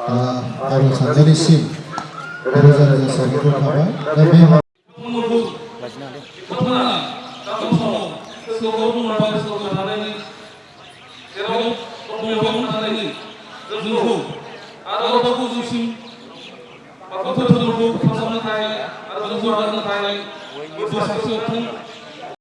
भारत सानजानिसिम रोजा रोजा साबायखर थाबाय दा बे जोंखौ आरोबाव गोजौसिम बाथौ धोरोमखौ फोसाबनो थाखाय आरो जौगाहोनो थाखाय बोर सारस्रिथों।